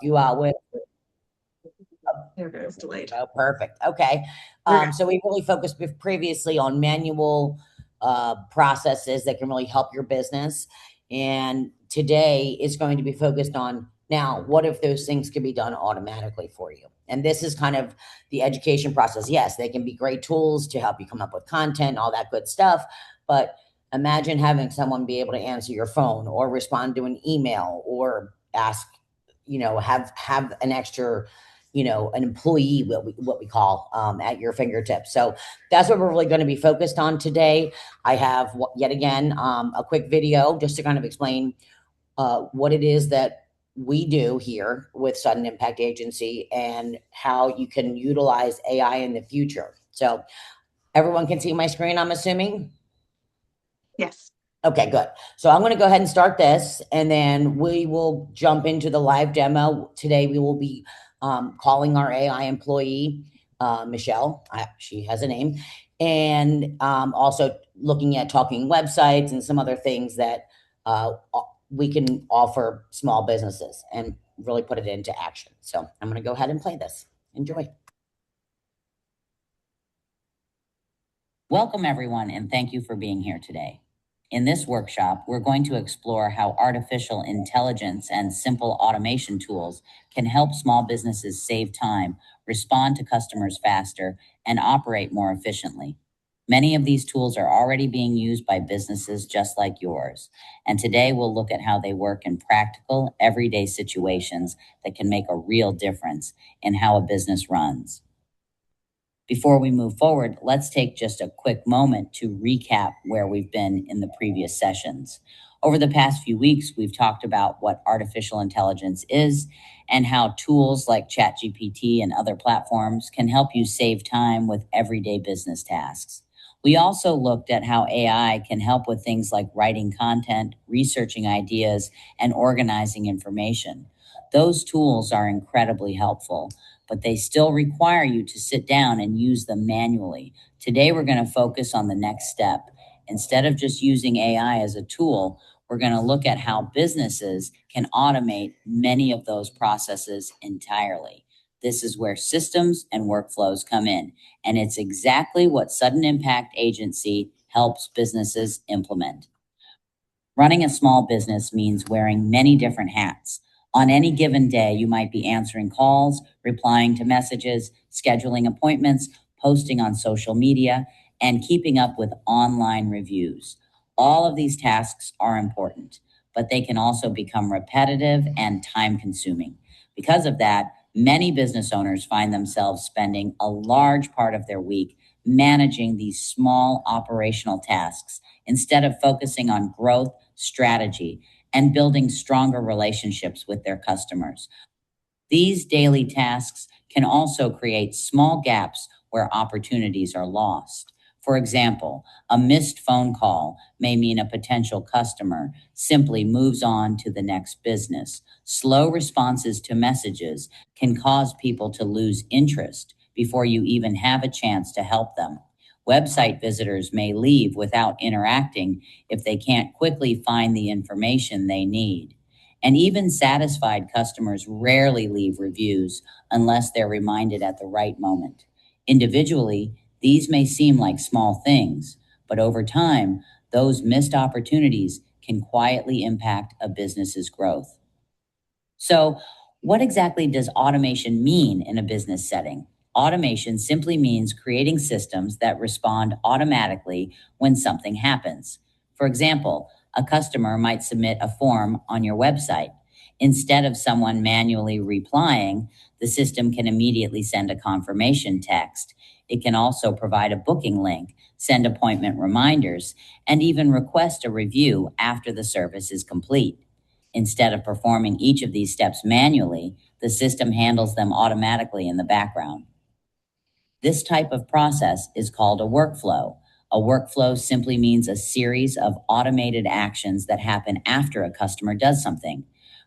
You with There it goes, delayed. Oh, perfect. Okay. So we really focused previously on manual processes that can really help your business. And today is going to be focused on now, what if those things can be done automatically for you? And this is kind of the education process. Yes, they can be great tools to help you come up with content, all that good stuff. But imagine having someone be able to answer your phone or respond to an email or ask, have an extra, an employee, what we call, at your fingertips. So that's what we're really going to be focused on today. I have yet again a quick video just to kind of explain what it is that we do here with Sudden Impact Agency and how you can utilize AI in the future. So everyone can see my screen, I'm assuming. Yes. Okay, good. So I'm going to go ahead and start this, and then we will jump into the live demo. Today, we will be calling our AI employee, Michelle. She has a name. And also looking at talking websites and some other things that we can offer small businesses and really put it into action. So I'm going to go ahead and play this. Enjoy. Welcome, everyone, and thank you for being here today. In this workshop, we're going to explore how artificial intelligence and simple automation tools can help small businesses save time, respond to customers faster, and operate more efficiently. Many of these tools are already being used by businesses just like yours, and today we'll look at how they work in practical, everyday situations that can make a real difference in how a business runs. Before we move forward, let's take just a quick moment to recap where we've been in the previous sessions. Over the past few weeks, we've talked about what artificial intelligence is and how tools like ChatGPT and other platforms can help you save time with everyday business tasks. We also looked at how AI can help with things like writing content, researching ideas, and organizing information. Those tools are incredibly helpful, but they still require you to sit down and use them manually. Today, we're going to focus on the next step. Instead of just using AI as a tool, we're going to look at how businesses can automate many of those processes entirely. This is where systems and workflows come in, and it's exactly what Sudden Impact Agency helps businesses implement. Running a small business means wearing many different hats. On any given day, you might be answering calls, replying to messages, scheduling appointments, posting on social media, and keeping up with online reviews. All of these tasks are important, but they can also become repetitive and time-consuming. Because of that, many business owners find themselves spending a large part of their week managing these small operational tasks instead of focusing on growth, strategy, and building stronger relationships with their customers. These daily tasks can also create small gaps where opportunities are lost. For example, a missed phone call may mean a potential customer simply moves on to the next business. Slow responses to messages can cause people to lose interest before you even have a chance to help them. Website visitors may leave without interacting if they can't quickly find the information they need. And even satisfied customers rarely leave reviews unless they're reminded at the right moment. Individually, these may seem like small things, but over time, those missed opportunities can quietly impact a business's growth. So, what exactly does automation mean in a business setting? Automation simply means creating systems that respond automatically when something happens. For example, a customer might submit a form on your website. Instead of someone manually replying, the system can immediately send a confirmation text. It can also provide a booking link, send appointment reminders, and even request a review after the service is complete. Instead of performing each of these steps manually, the system handles them automatically in the background. This type of process is called a workflow. A workflow simply means a series of automated actions that happen after a customer does something.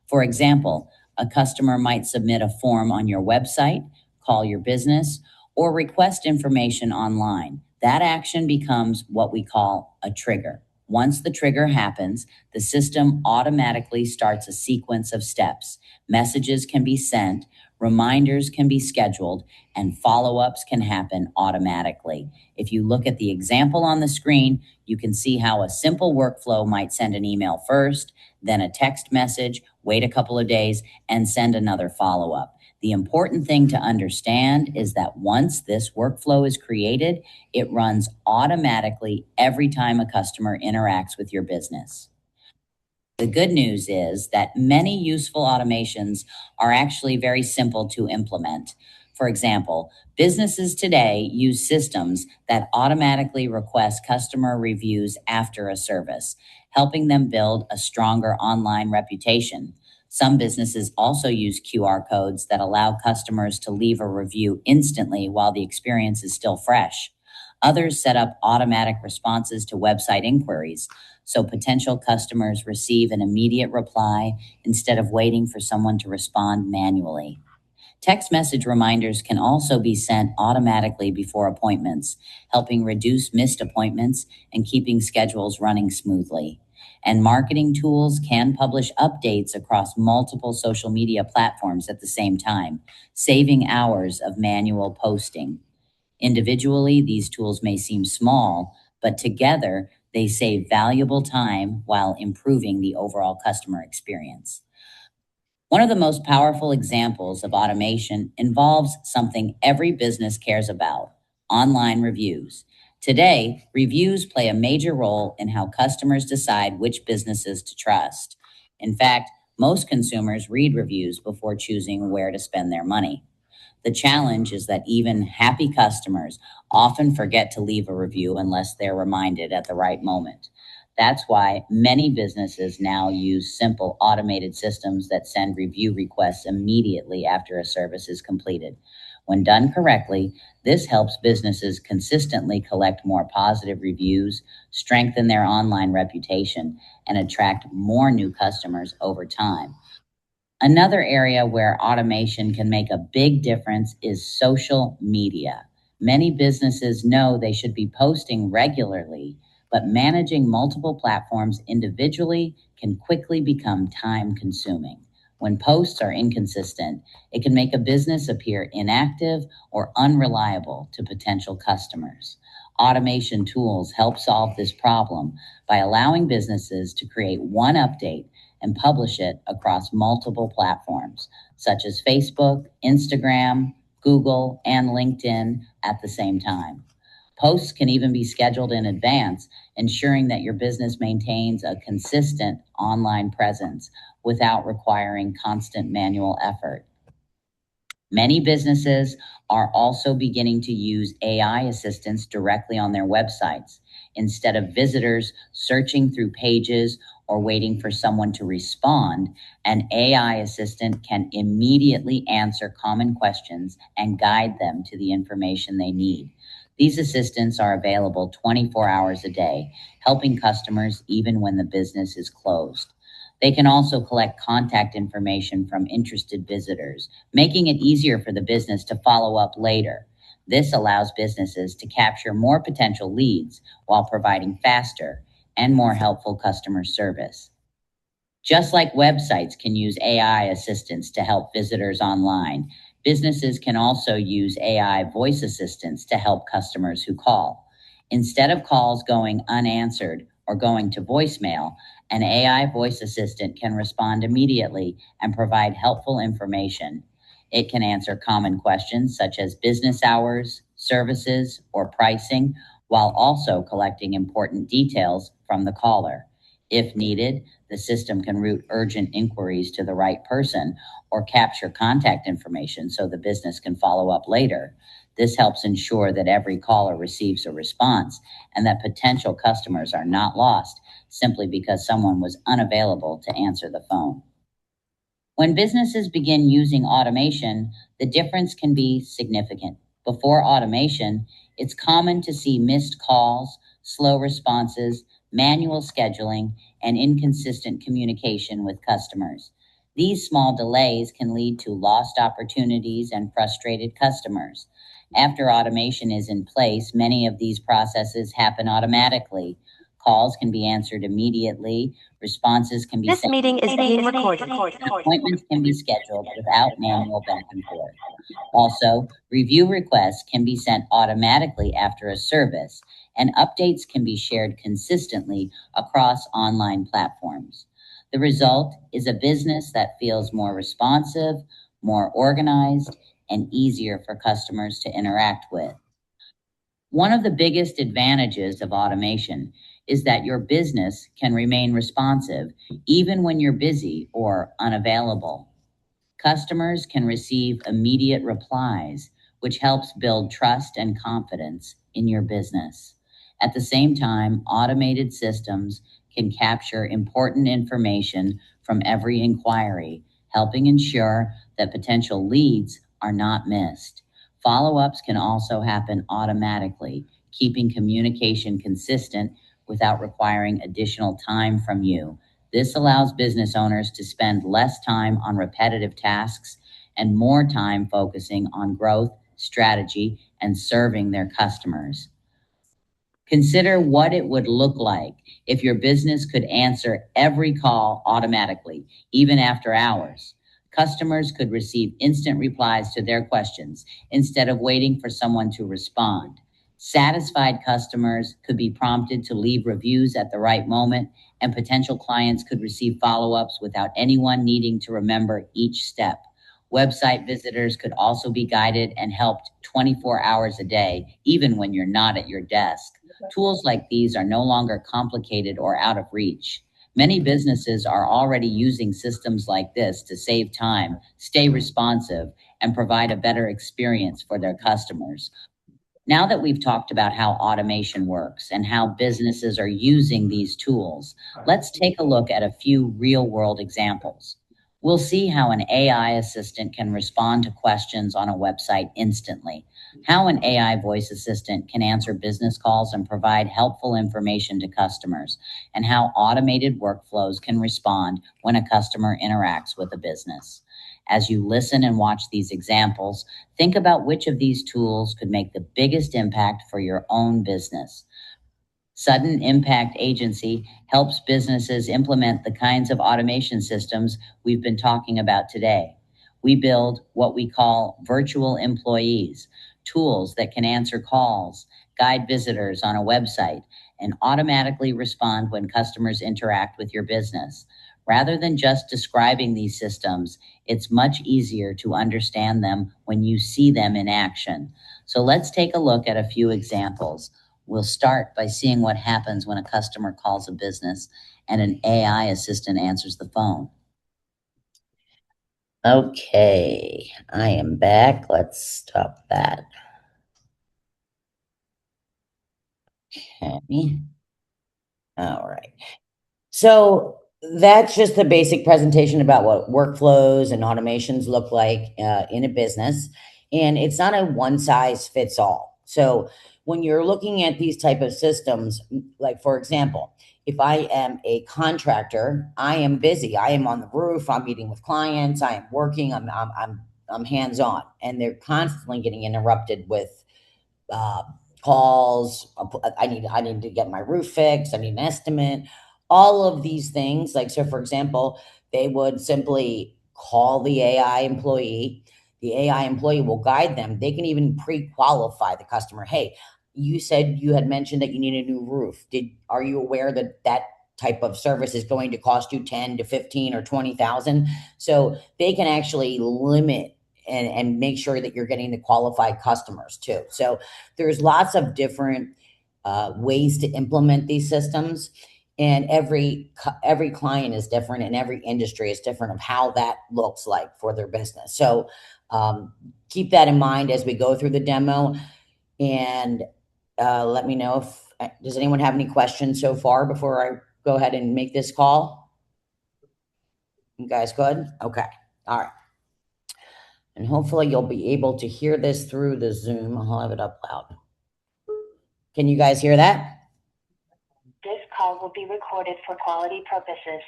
For example, a customer might submit a form on your website, call your business, or request information online. That action becomes what we call a trigger. Once the trigger happens, the system automatically starts a sequence of steps. Messages can be sent, reminders can be scheduled, and follow-ups can happen automatically. If you look at the example on the screen, you can see how a simple workflow might send an email first, then a text message, wait a couple of days, and send another follow-up. The important thing to understand is that once this workflow is created, it runs automatically every time a customer interacts with your business. The good news is that many useful automations are actually very simple to implement. For example, businesses today use systems that automatically request customer reviews after a service, helping them build a stronger online reputation. Some businesses also use QR codes that allow customers to leave a review instantly while the experience is still fresh. Others set up automatic responses to website inquiries, so potential customers receive an immediate reply instead of waiting for someone to respond manually. Text message reminders can also be sent automatically before appointments, helping reduce missed appointments and keeping schedules running smoothly. And marketing tools can publish updates across multiple social media platforms at the same time, saving hours of manual posting. Individually, these tools may seem small, but together they save valuable time while improving the overall customer experience. One of the most powerful examples of automation involves something every business cares about: online reviews. Today, reviews play a major role in how customers decide which businesses to trust. In fact, most consumers read reviews before choosing where to spend their money. The challenge is that even happy customers often forget to leave a review unless they're reminded at the right moment. That's why many businesses now use simple automated systems that send review requests immediately after a service is completed. When done correctly, this helps businesses consistently collect more positive reviews, strengthen their online reputation, and attract more new customers over time. Another area where automation can make a big difference is social media. Many businesses know they should be posting regularly, but managing multiple platforms individually can quickly become time consuming. When posts are inconsistent, it can make a business appear inactive or unreliable to potential customers. Automation tools help solve this problem by allowing businesses to create one update and publish it across multiple platforms, such as Facebook, Instagram, Google, and LinkedIn at the same time. Posts can even be scheduled in advance, ensuring that your business maintains a consistent online presence without requiring constant manual effort. Many businesses are also beginning to use AI assistants directly on their websites. Instead of visitors searching through pages or waiting for someone to respond, an AI assistant can immediately answer common questions and guide them to the information they need. These assistants are available 24 hours a day, helping customers even when the business is closed. They can also collect contact information from interested visitors, making it easier for the business to follow up later. This allows businesses to capture more potential leads while providing faster and more helpful customer service. Just like websites can use AI assistants to help visitors online, businesses can also use AI voice assistants to help customers who call. Instead of calls going unanswered or going to voicemail, an AI voice assistant can respond immediately and provide helpful information. It can answer common questions such as business hours, services, or pricing, while also collecting important details from the caller. If needed, the system can route urgent inquiries to the right person or capture contact information so the business can follow up later. This helps ensure that every caller receives a response and that potential customers are not lost simply because someone was unavailable to answer the phone. When businesses begin using automation, the difference can be significant. Before automation, it's common to see missed calls, slow responses, manual scheduling, and inconsistent communication with customers. These small delays can lead to lost opportunities and frustrated customers. After automation is in place, many of these processes happen automatically. Calls can be answered immediately. Responses can be This sent. meeting is being recorded. Appointments can be scheduled without manual back and forth. Also, review requests can be sent automatically after a service, and updates can be shared consistently across online platforms. The result is a business that feels more responsive, more organized, and easier for customers to interact with. One of the biggest advantages of automation is that your business can remain responsive even when you're busy or unavailable. Customers can receive immediate replies, which helps build trust and confidence in your business. At the same time, automated systems can capture important information from every inquiry, helping ensure that potential leads are not missed. Follow ups can also happen automatically, keeping communication consistent without requiring additional time from you. This allows business owners to spend less time on repetitive tasks and more time focusing on growth, strategy, and serving their customers. Consider what it would look like if your business could answer every call automatically, even after hours. Customers could receive instant replies to their questions instead of waiting for someone to respond. Satisfied customers could be prompted to leave reviews at the right moment, and potential clients could receive follow ups without anyone needing to remember each step. Website visitors could also be guided and helped 24 hours a day, even when you're not at your desk. Tools like these are no longer complicated or out of reach. Many businesses are already using systems like this to save time, stay responsive, and provide a better experience for their customers. Now that we've talked about how automation works and how businesses are using these tools, let's take a look at a few real world examples. We'll see how an AI assistant can respond to questions on a website instantly, how an AI voice assistant can answer business calls and provide helpful information to customers, and how automated workflows can respond when a customer interacts with a business. As you listen and watch these examples, think about which of these tools could make the biggest impact for your own business. Sudden Impact Agency helps businesses implement the kinds of automation systems we've been talking about today. We build what we call virtual employees, tools that can answer calls, guide visitors on a website, and automatically respond when customers interact with your business. Rather than just describing these systems, it's much easier to understand them when you see them in action. So let's take a look at a few examples. We'll start by seeing what happens when a customer calls a business and an AI assistant answers the phone. Okay, I am back. Let's stop that. Okay. All right. So that's just the basic presentation about what workflows and automations look like in a business. And it's not a one size fits all. So when you're looking at these type of systems, like for example, if I am a contractor, I am busy. I am on the roof. I'm meeting with clients. I am working. I'm hands on, and they're constantly getting interrupted with uh, calls. I need to get my roof fixed. I need an estimate. All of these things, like so, for example, they would simply call the AI employee. The AI employee will guide them. They can even pre-qualify the customer. Hey, you said you had mentioned that you need a new roof. Are you aware that that type of service is going to cost you 10 to 15 or 20,000? So they can actually limit and make sure that you're getting the qualified customers too. So there's lots of different ways to implement these systems, and every client is different, and every industry is different of how that looks like for their business. So keep that in mind as we go through the demo, and let me know if does anyone have any questions so far before I go ahead and make this call. You guys good? Okay. All right. And hopefully you'll be able to hear this through the Zoom. I'll have it up loud. Can you guys hear that? This call will be recorded for quality purposes.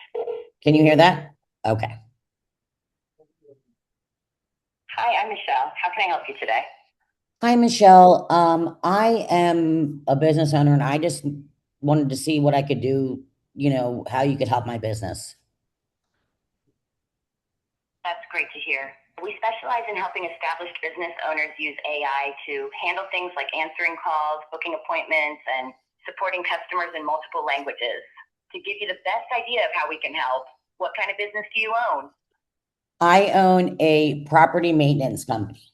Can you hear that? Okay. Hi, I'm Michelle. How can I help you today? Hi, Michelle. I am a business owner, and I just wanted to see what I could do, how you could help my business. That's great to hear. We specialize in helping established business owners use AI to handle things like answering calls, booking appointments, and supporting customers in multiple languages. To give you the best idea of how we can help, what kind of business do you own? I own a property maintenance company.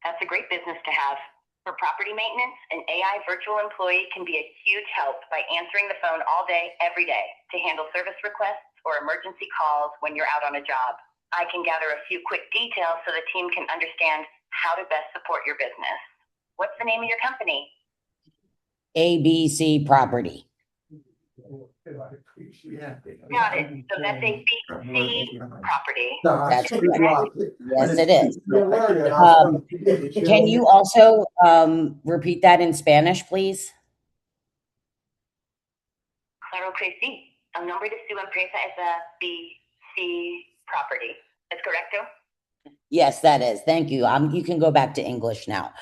That's a great business to have. For property maintenance, an AI virtual employee can be a huge help by answering the phone all day, every day, to handle service requests or emergency calls when you're out on a job. I can gather a few quick details so the team can understand how to best support your business. What's the name of your company? ABC Property. Got it. So that's a BC property. That's correct. Yes, it is. Can Can you also repeat that in Spanish, please? Claro que sí. El nombre de su empresa es a BC property. ¿Es correcto? Yes, that is. Thank you. You can go back to English now.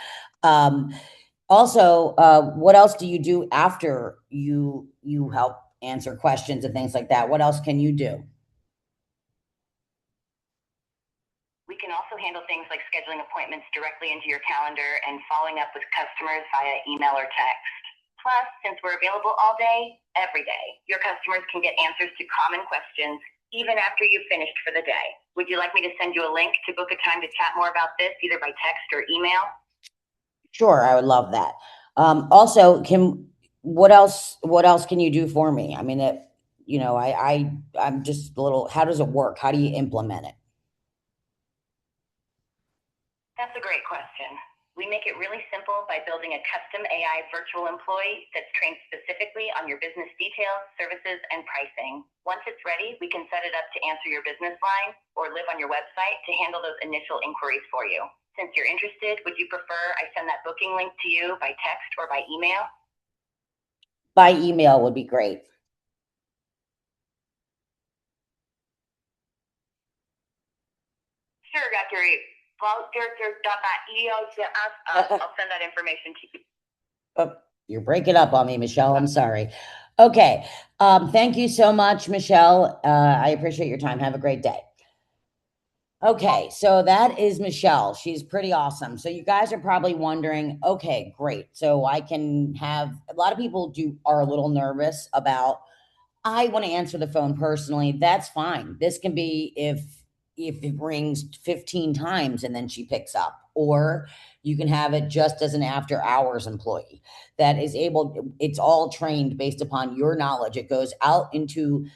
Also, what else do you do after you help answer questions and things like that? What else can you do? We can also handle things like scheduling appointments directly into your calendar and following up with customers via email or text. Plus, since we're available all day, every day, your customers can get answers to common questions even after you've finished for the day. Would you like me to send you a link to book a time to chat more about this, either by text or email? Sure, I would love that. Also, what else can you do for me? I mean, I'm just a little, how does it work? How do you implement it? That's a great question. We make it really simple by building a custom AI virtual employee that's trained specifically on your business details, services, and pricing. Once it's ready, we can set it up to answer your business line or live on your website to handle those initial inquiries for you. Since you're interested, would you prefer I send that booking link to you by text or by email? By email would be great. Sure, Dr. I'll send that information to you. Oh, you're breaking up on me, Michelle. I'm sorry. Okay. Thank you so much, Michelle. I appreciate your time. Have a great day. Okay, so that is Michelle. She's pretty awesome. So you guys are probably wondering, okay, great. So I can have a lot of people are a little nervous about, I want to answer the phone personally. That's fine. This can be if it rings 15 times and then she picks up, or you can have it just as an after hours employee that is it's all trained based upon your knowledge. It goes out into,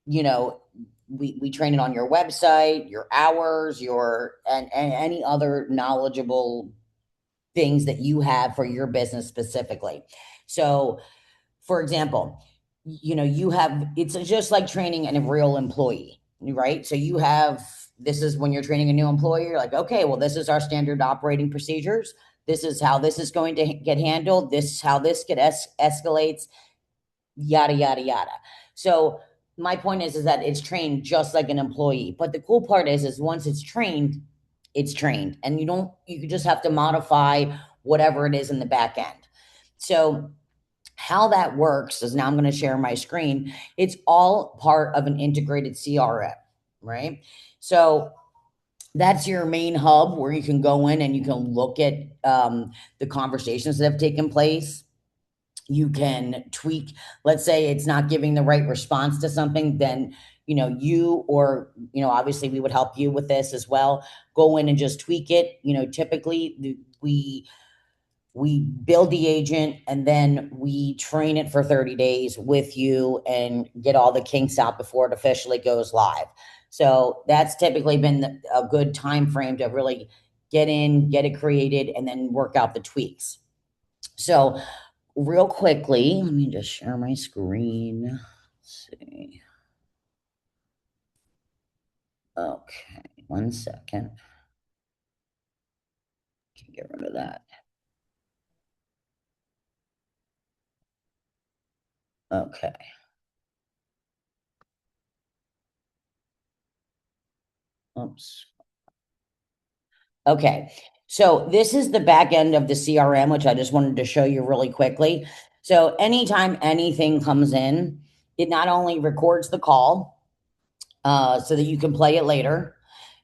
we train it on your website, your hours, and any other knowledgeable things that you have for your business specifically. So, for example, it's just like training a real employee, right? So this is when you're training a new employee, you're like, okay, well, this is our standard operating procedures. This is how this is going to get handled. This is how this escalates, yada, yada, yada. So my point is that it's trained just like an employee. But the cool part is once it's trained, and you just have to modify whatever it is in the back end. So how that works is, now I'm going to share my screen. It's all part of an integrated CRM, right? So that's your main hub where you can go in and you can look at the conversations that have taken place. You can tweak, let's say it's not giving the right response to something, then obviously we would help you with this as well. Go in and just tweak it. Typically we build the agent and then we train it for 30 days with you and get all the kinks out before it officially goes live. So that's typically been a good time frame to really get it created and then work out the tweaks. So real quickly, let me just share my screen. Let's see. Okay, 1 second. Can get rid of that. Okay. Oops. Okay. So this is the back end of the CRM, which I just wanted to show you really quickly. So anytime anything comes in, it not only records the call, so that you can play it later.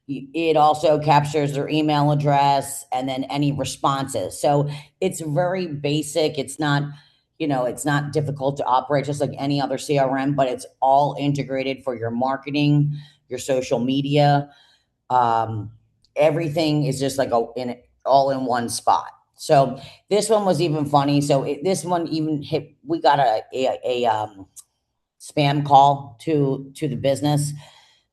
It also captures their email address and then any responses. So it's very basic. It's not, it's not difficult to operate, just like any other CRM, but it's all integrated for your marketing, your social media. Um, Everything is just like all in one spot. So this one was even funny. So this one even hit. We got a spam call to the business,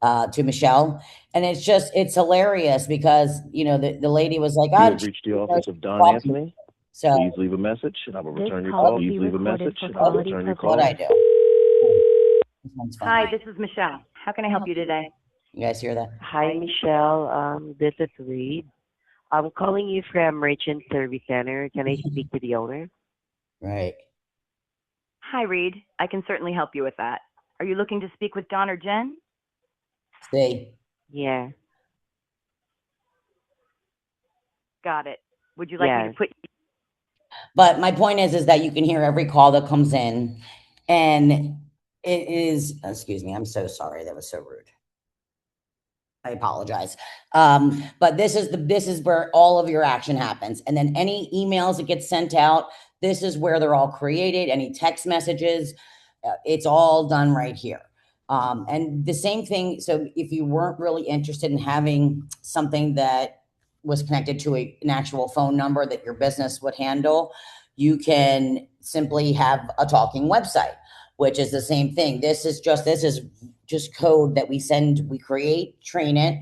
to Michelle. And it's hilarious because, the lady was like, You oh, have reached the office of Don call me. Anthony. So Please leave a message and I will This return your call call. will be Please leave a recorded message for and I will quality return your what call. I do. This one's funny. Hi, this is Michelle. How can I help you today? You guys hear that? Hi, Michelle. This is Reed. I'm calling you from Merchant Service Center. Can I speak to the owner? Right. Hi, Reed. I can certainly help you with that. Are you looking to speak with Don or Jen? See? Yeah. Got it. Would you like me Yes. to put But my point is that you can hear every call that comes in, and it is, excuse me, I'm so sorry. That was so rude. I apologize. But this is where all of your action happens. And then any emails that get sent out, this is where they're all created. Any text messages, it's all done right here. And the same thing. So if you weren't really interested in having something that was connected to an actual phone number that your business would handle, you can simply have a talking website, which is the same thing. This is just code that we create, train it,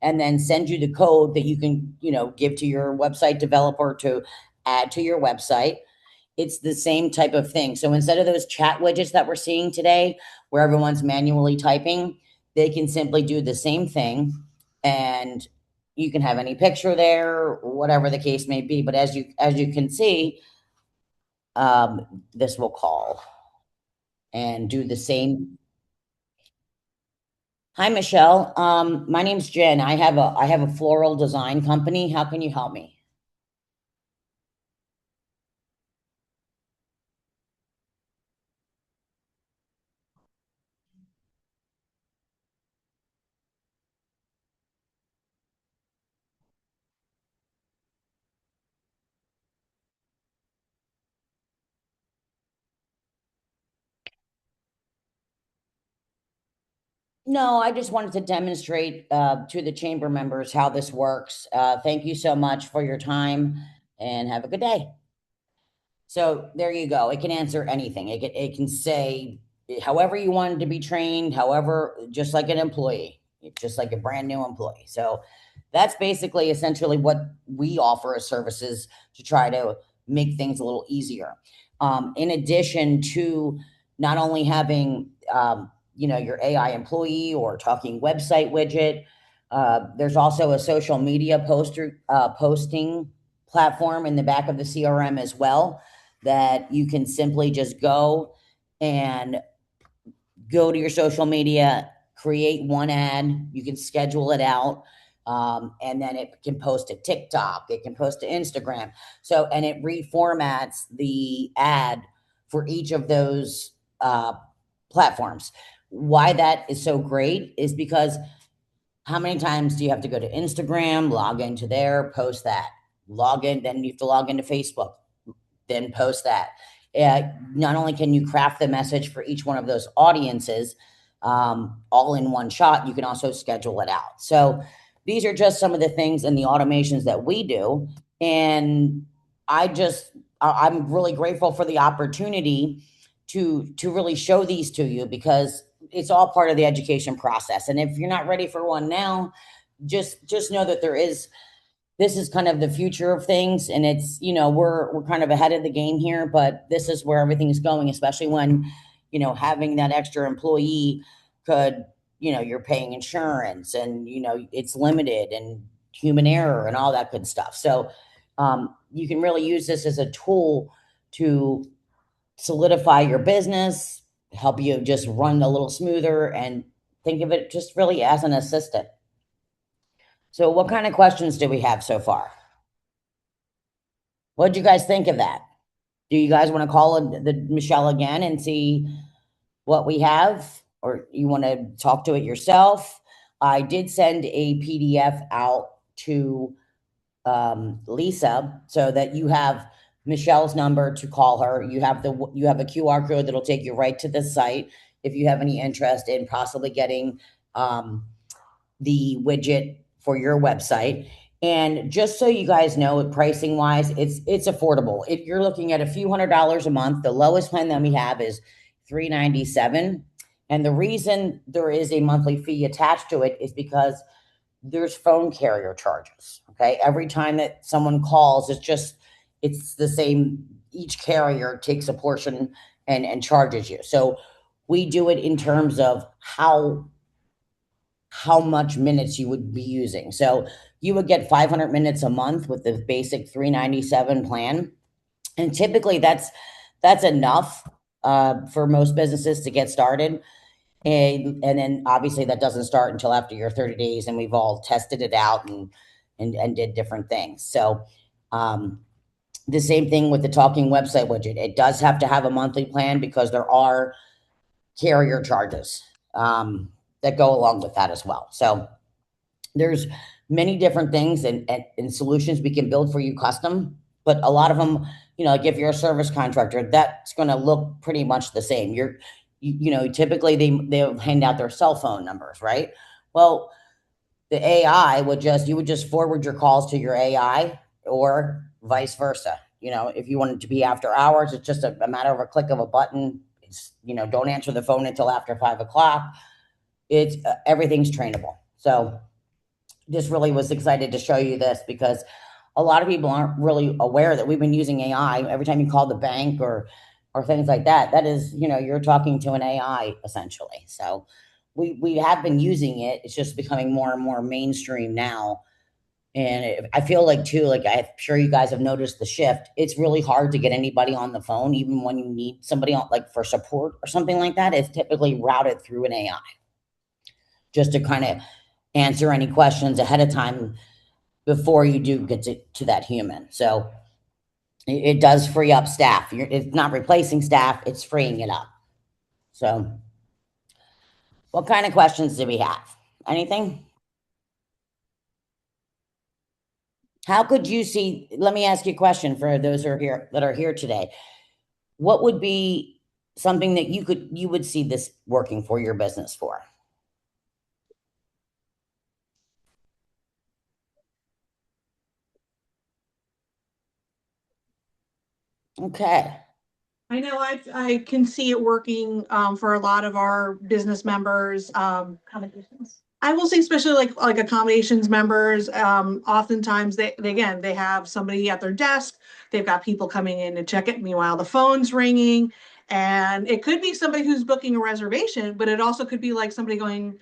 and then send you the code that you can, give to your website developer to add to your website. It's the same type of thing. So instead of those chat widgets that we're seeing today, where everyone's manually typing, they can simply do the same thing, and you can have any picture there, whatever the case may be. But as you can see, this will call and do the same. Hi, Michelle. My name's Jen. I have a floral design company. How can you help me? No, I just wanted to demonstrate to the chamber members how this works. Thank you so much for your time, and have a good day. So there you go. It can answer anything. It can say however you want it to be trained, however, just like an employee, just like a brand new employee. So that's basically essentially what we offer as services to try to make things a little easier. In addition to not only having your AI employee or talking website widget, there's also a social media posting platform in the back of the CRM as well, that you can simply just go to your social media, create one ad, you can schedule it out, and then it can post to TikTok, it can post to Instagram. So, and it reformats the ad for each of those platforms. Why that is so great is because how many times do you have to go to Instagram, log into there, post that, log in, then you have to log into Facebook, then post that. Not only can you craft the message for each one of those audiences, all in one shot, you can also schedule it out. So these are just some of the things and the automations that we do. And I'm really grateful for the opportunity to really show these to you, because it's all part of the education process. And if you're not ready for one now, just know that this is kind of the future of things, and it's, we're kind of ahead of the game here, but this is where everything is going, especially when, having that extra employee could, you're paying insurance, and, it's limited, and human error and all that good stuff. So you can really use this as a tool to solidify your business, help you just run a little smoother, and think of it just really as an assistant. So what kind of questions do we have so far? What did you guys think of that? Do you guys want to call Michelle again and see what we have, or you want to talk to it yourself? I did send a PDF out to Lisa so that you have Michelle's number to call her. You have a QR code that'll take you right to the site if you have any interest in possibly getting the widget for your website. And just so you guys know, pricing wise, it's affordable. If you're looking at a few $100s a month, the lowest plan that we have is $397. And the reason there is a monthly fee attached to it is because there's phone carrier charges. Okay. Every time that someone calls, it's the same. Each carrier takes a portion and charges you. So we do it in terms of how much minutes you would be using. So you would get 500 minutes a month with the basic $397 plan. And typically that's enough for most businesses to get started. And then obviously that doesn't start until after your 30 days, and we've all tested it out and did different things. So the same thing with the talking website widget. It does have to have a monthly plan because there are carrier charges that go along with that as well. So there's many different things and solutions we can build for you custom, but a lot of them, like if you're a service contractor, that's going to look pretty much the same. Typically they'll hand out their cell phone numbers, right? Well, the AI you would just forward your calls to your AI or vice versa. If you want it to be after hours, it's just a matter of a click of a button. It's, don't answer the phone until after 5 o'clock. It's everything's trainable. So just really was excited to show you this because a lot of people aren't really aware that we've been using AI. Every time you call the bank or things like that, that is, you're talking to an AI essentially. So we have been using it. It's just becoming more and more mainstream now. And I feel like too, like I'm sure you guys have noticed the shift. It's really hard to get anybody on the phone, even when you need somebody on, like for support or something like that. It's typically routed through an AI just to kind of answer any questions ahead of time before you do get to that human. So it does free up staff. It's not replacing staff, it's freeing it up. So what kind of questions do we have? Anything? How could you see, let me ask you a question for those that are here today. What would be something that you would see this working for your business for? Okay. I know I can see it working for a lot of our business members. Accommodations. I will say, especially like accommodations members. Oftentimes they have somebody at their desk. They've got people coming in to check it. Meanwhile, the phone's ringing, and it could be somebody who's booking a reservation, but it also could be like somebody going,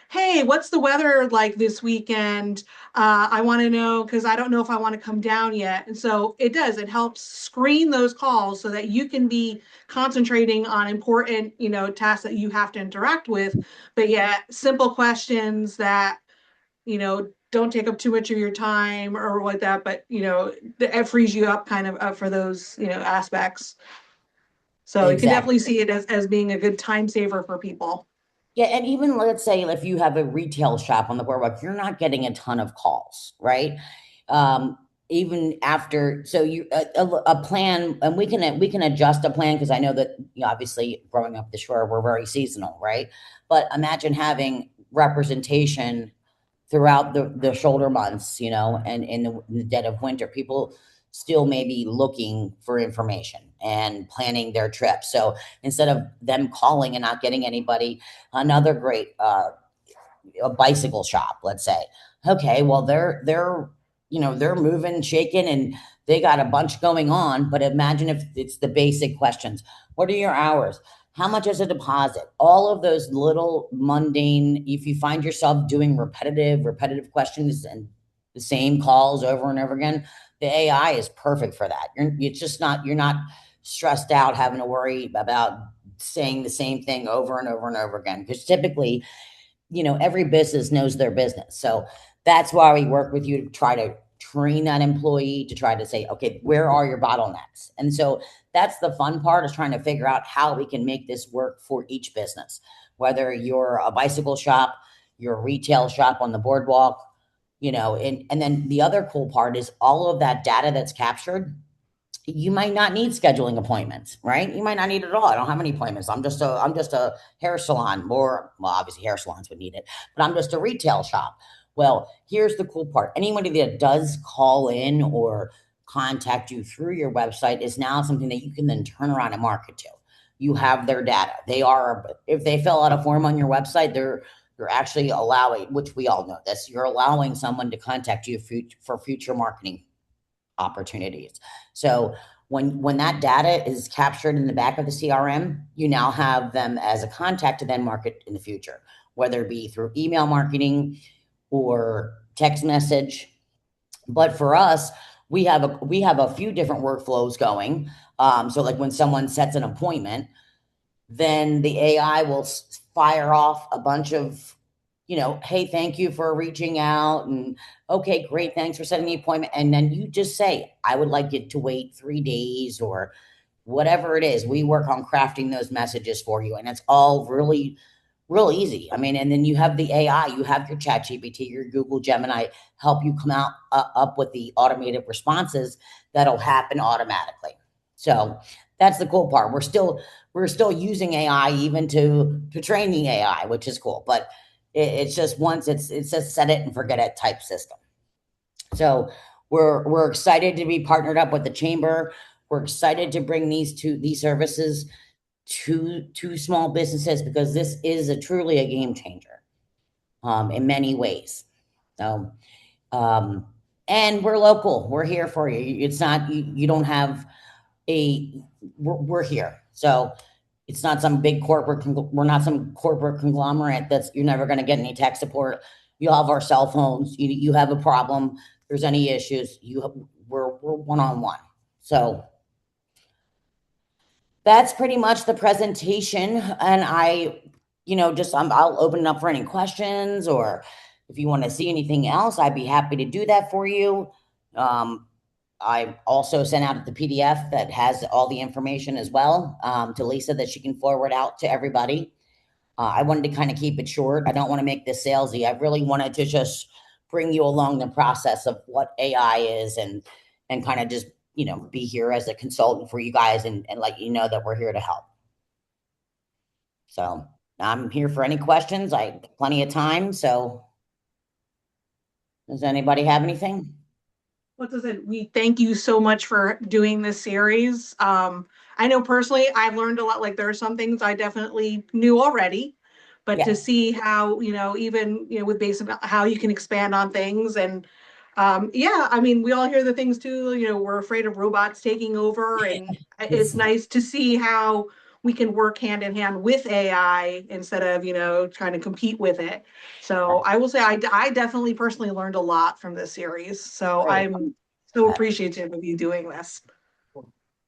hey, what's the weather like this weekend? I want to know because I don't know if I want to come down yet. And so it helps screen those calls so that you can be concentrating on important, tasks that you have to interact with, but yet simple questions that, don't take up too much of your time or like that, but, it frees you up kind of for those, aspects. So you can definitely see it as being a good time saver for people. Yeah, and even let's say if you have a retail shop on the boardwalk, you're not getting a ton of calls, right? Even after, so a plan, and we can adjust a plan because I know that obviously growing up the shore, we're very seasonal, right? But imagine having representation throughout the shoulder months, and in the dead of winter, people still may be looking for information and planning their trip. So instead of them calling and not getting anybody, another great a bicycle shop, let's say. Okay, well they're moving, shaking, and they got a bunch going on. But imagine if it's the basic questions. What are your hours? How much is a deposit? All of those little mundane, if you find yourself doing repetitive questions and the same calls over and over again, the AI is perfect for that. You're not stressed out having to worry about saying the same thing over and over and over again. Because typically every business knows their business. So that's why we work with you to try to train that employee, to try to say, okay, where are your bottlenecks? And so that's the fun part, is trying to figure out how we can make this work for each business, whether you're a bicycle shop, you're a retail shop on the boardwalk, and then the other cool part is all of that data that's captured. You might not need scheduling appointments, right? You might not need it at all. I don't have any appointments. I'm just a hair salon, or, well, obviously hair salons would need it, but I'm just a retail shop. Well, here's the cool part. Anybody that does call in or contact you through your website is now something that you can then turn around and market to. You have their data. If they fill out a form on your website, you're actually allowing, which we all know this, you're allowing someone to contact you for future marketing opportunities. So when that data is captured in the back of the CRM, you now have them as a contact to then market in the future, whether it be through email marketing or text message. But for us, we have a few different workflows going. So like when someone sets an appointment, then the AI will fire off a bunch of, hey, thank you for reaching out, and okay, great, thanks for setting the appointment. And then you just say, I would like it to wait 3 days, or whatever it is. We work on crafting those messages for you, and it's all really real easy. I mean, and then you have the AI, you have your ChatGPT, your Google Gemini help you come out up with the automated responses that'll happen automatically. So that's the cool part. We're still using AI even to train the AI, which is cool. But it's just it's just set it and forget it type system. So we're excited to be partnered up with the chamber. We're excited to bring these services to small businesses, because this is truly a game changer in many ways. So and we're local. We're here for you. It's not you don't have we're here. So it's not some big corporate, we're not some corporate conglomerate that's, you're never going to get any tech support. You'll have our cell phones. You have a problem, there's any issues, we're one-on-one. So that's pretty much the presentation. And I'll open it up for any questions, or if you want to see anything else, I'd be happy to do that for you. I also sent out the PDF that has all the information as well to Lisa, that she can forward out to everybody. I wanted to kind of keep it short. I don't want to make this salesy. I really wanted to just bring you along the process of what AI is, and kind of just, be here as a consultant for you guys, and let you know that we're here to help. So I'm here for any questions. I have plenty of time. So does anybody have anything? We thank you so much for doing this series. I know personally, I've learned a lot. Like, there are some things I definitely knew already, but Yeah. to see how, even, with base about how you can expand on things. And I mean, we all hear the things too, we're afraid of robots taking over, and it's nice to see how we can work hand in hand with AI instead of, trying to compete with it. So I will say I definitely personally learned a lot from this series. So Great. I'm so appreciative of you doing this.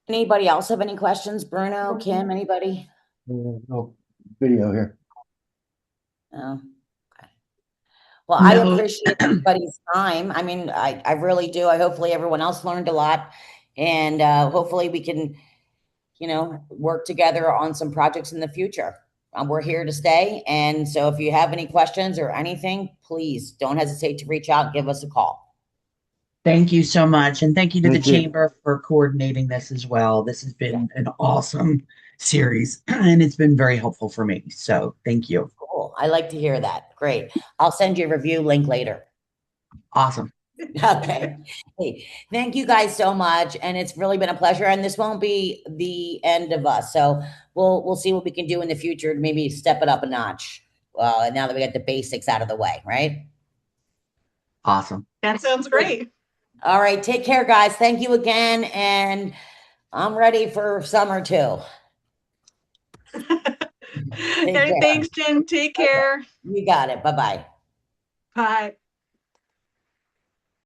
Anybody else have any questions? Bruno, Kim, anybody? No video here. No. Okay. Well, I appreciate everybody's time. I mean, I really do. Hopefully everyone else learned a lot, and hopefully we can, work together on some projects in the future. We're here to stay. And so if you have any questions or anything, please don't hesitate to reach out and give us a call. Thank you so much. And thank you to the Thank you. Chamber for coordinating this as well. This has been an awesome series, and it's been very helpful for me. So thank you. Cool. I like to hear that. Great. I'll send you a review link later. Awesome. Okay. Hey, thank you guys so much. And it's really been a pleasure. And this won't be the end of us. So we'll see what we can do in the future to maybe step it up a notch. Now that we got the basics out of the way, right? Awesome. That sounds great. All right. Take care, guys. Thank you again. And I'm ready for summer too. Okay, thanks, Jen. Take care. Okay. You got it. Bye-bye. Bye.